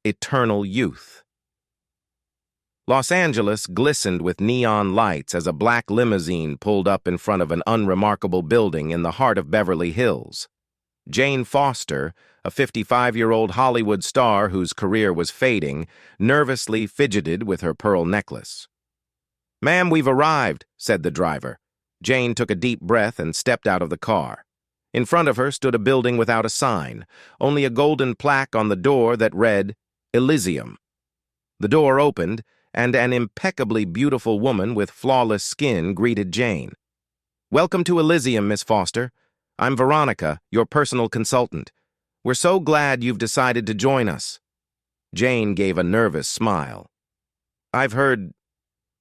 Eternal youth. Los Angeles glistened with neon lights as a black limousine pulled up in front of an unremarkable building in the heart of Beverly Hills. Jane Foster, a 55-year-old Hollywood star whose career was fading, nervously fidgeted with her pearl necklace. "Ma'am, we've arrived," said the driver. Jane took a deep breath and stepped out of the car. In front of her stood a building without a sign, only a golden plaque on the door that read, Elysium. The door opened, and an impeccably beautiful woman with flawless skin greeted Jane. "Welcome to Elysium, Miss Foster. I'm Veronica, your personal consultant. We're so glad you've decided to join us." Jane gave a nervous smile. "I've heard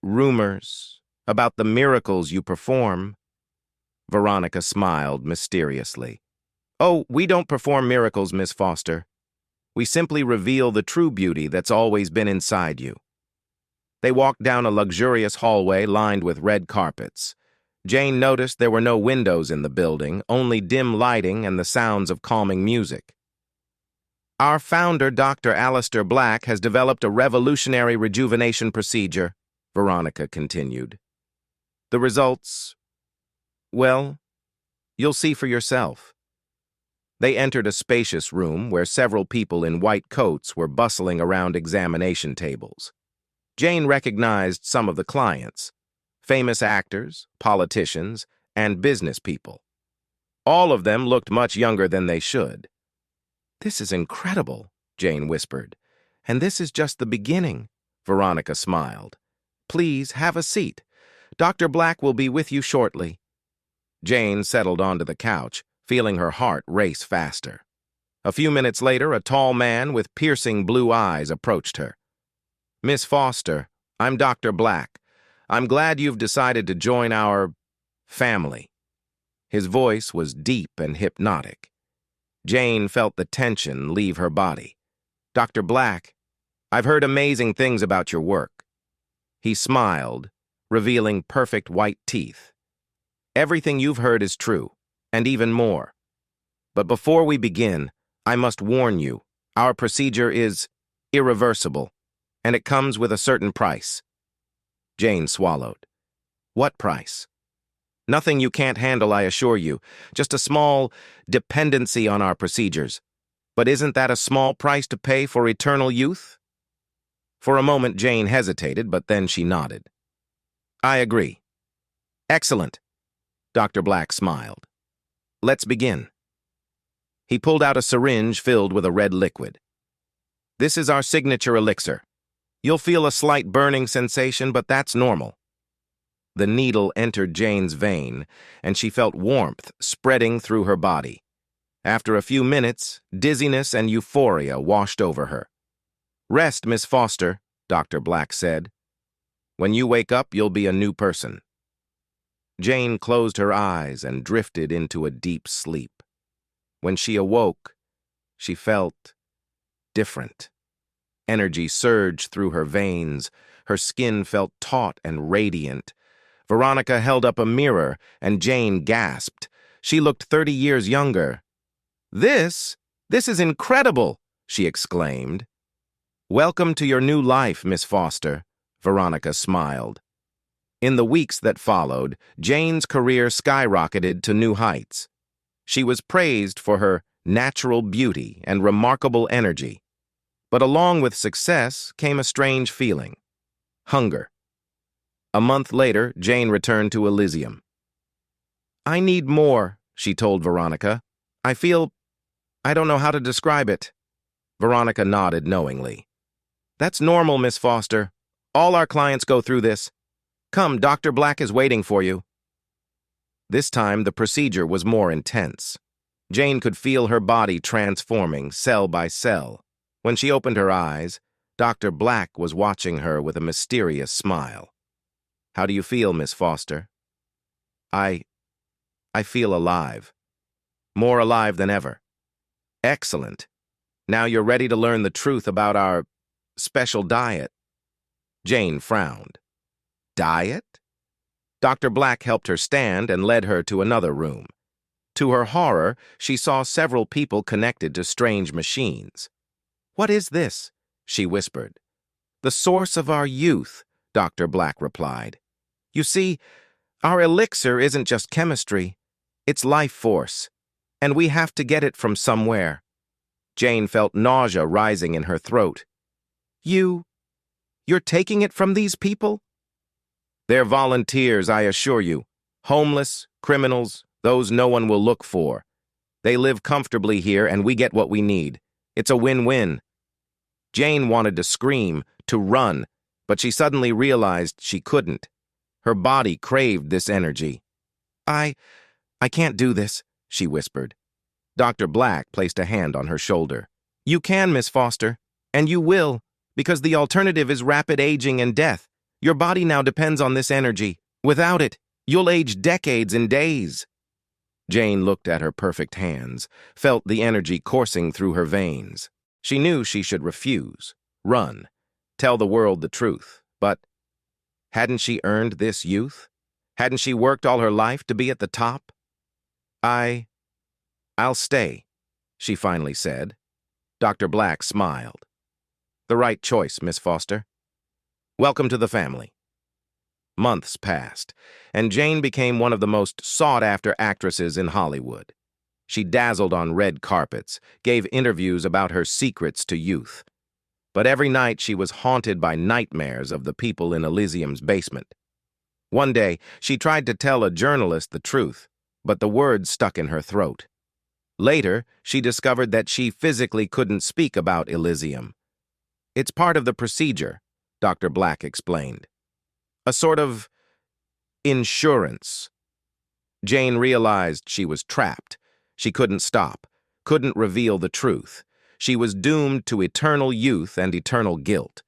rumors about the miracles you perform." Veronica smiled mysteriously. "Oh, we don't perform miracles, Miss Foster. We simply reveal the true beauty that's always been inside you." They walked down a luxurious hallway lined with red carpets. Jane noticed there were no windows in the building, only dim lighting and the sounds of calming music. "Our founder, Dr. Alistair Black, has developed a revolutionary rejuvenation procedure," Veronica continued. "The results, well, you'll see for yourself." They entered a spacious room where several people in white coats were bustling around examination tables. Jane recognized some of the clients: famous actors, politicians, and business people. All of them looked much younger than they should. "This is incredible," Jane whispered. "And this is just the beginning," Veronica smiled. "Please have a seat. Dr. Black will be with you shortly." Jane settled onto the couch, feeling her heart race faster. A few minutes later, a tall man with piercing blue eyes approached her. "Miss Foster, I'm Dr. Black. I'm glad you've decided to join our family." His voice was deep and hypnotic. Jane felt the tension leave her body. "Dr. Black, I've heard amazing things about your work." He smiled, revealing perfect white teeth. "Everything you've heard is true, and even more. But before we begin, I must warn you, our procedure is irreversible, and it comes with a certain price." Jane swallowed. "What price?" "Nothing you can't handle, I assure you. Just a small dependency on our procedures. But isn't that a small price to pay for eternal youth?" For a moment, Jane hesitated, but then she nodded. "I agree." "Excellent." Dr. Black smiled. "Let's begin." He pulled out a syringe filled with a red liquid. "This is our signature elixir. You'll feel a slight burning sensation, but that's normal." The needle entered Jane's vein, and she felt warmth spreading through her body. After a few minutes, dizziness and euphoria washed over her. "Rest, Miss Foster," Dr. Black said. "When you wake up, you'll be a new person." Jane closed her eyes and drifted into a deep sleep. When she awoke, she felt different. Energy surged through her veins. Her skin felt taut and radiant. Veronica held up a mirror, and Jane gasped. She looked 30 years younger. This is incredible," she exclaimed. "Welcome to your new life, Miss Foster," Veronica smiled. In the weeks that followed, Jane's career skyrocketed to new heights. She was praised for her natural beauty and remarkable energy. But along with success came a strange feeling: hunger. A month later, Jane returned to Elysium. "I need more," she told Veronica. I don't know how to describe it." Veronica nodded knowingly. "That's normal, Miss Foster. All our clients go through this. Come, Dr. Black is waiting for you." This time, the procedure was more intense. Jane could feel her body transforming cell by cell. When she opened her eyes, Dr. Black was watching her with a mysterious smile. "How do you feel, Miss Foster?" I feel alive. More alive than ever." "Excellent. Now you're ready to learn the truth about our special diet." Jane frowned. "Diet?" Dr. Black helped her stand and led her to another room. To her horror, she saw several people connected to strange machines. "What is this?" she whispered. The source of our youth, Dr. Black replied. You see, our elixir isn't just chemistry, it's life force, and we have to get it from somewhere. Jane felt nausea rising in her throat. You're taking it from these people? They're volunteers, I assure you. Homeless, criminals, those no one will look for. They live comfortably here and we get what we need. It's a win-win. Jane wanted to scream, to run, but she suddenly realized she couldn't. Her body craved this energy. I can't do this, she whispered. Dr. Black placed a hand on her shoulder. You can, Miss Foster, and you will, because the alternative is rapid aging and death. Your body now depends on this energy. Without it, you'll age decades in days. Jane looked at her perfect hands, felt the energy coursing through her veins. She knew she should refuse, run, tell the world the truth, but hadn't she earned this youth? Hadn't she worked all her life to be at the top? I'll stay, she finally said. Dr. Black smiled. The right choice, Miss Foster. Welcome to the family. Months passed, and Jane became one of the most sought-after actresses in Hollywood. She dazzled on red carpets, gave interviews about her secrets to youth. But every night she was haunted by nightmares of the people in Elysium's basement. One day, she tried to tell a journalist the truth, but the words stuck in her throat. Later, she discovered that she physically couldn't speak about Elysium. It's part of the procedure, Dr. Black explained. A sort of insurance. Jane realized she was trapped. She couldn't stop, couldn't reveal the truth. She was doomed to eternal youth and eternal guilt.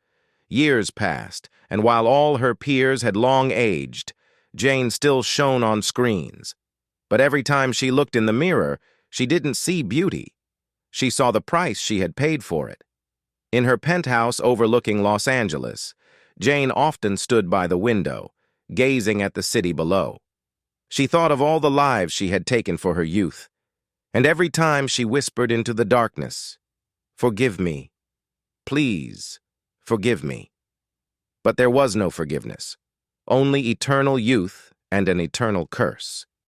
Years passed, and while all her peers had long aged, Jane still shone on screens. But every time she looked in the mirror, she didn't see beauty. She saw the price she had paid for it. In her penthouse overlooking Los Angeles, Jane often stood by the window, gazing at the city below. She thought of all the lives she had taken for her youth, and every time she whispered into the darkness, "Forgive me. Please, forgive me." But there was no forgiveness, only eternal youth and an eternal curse.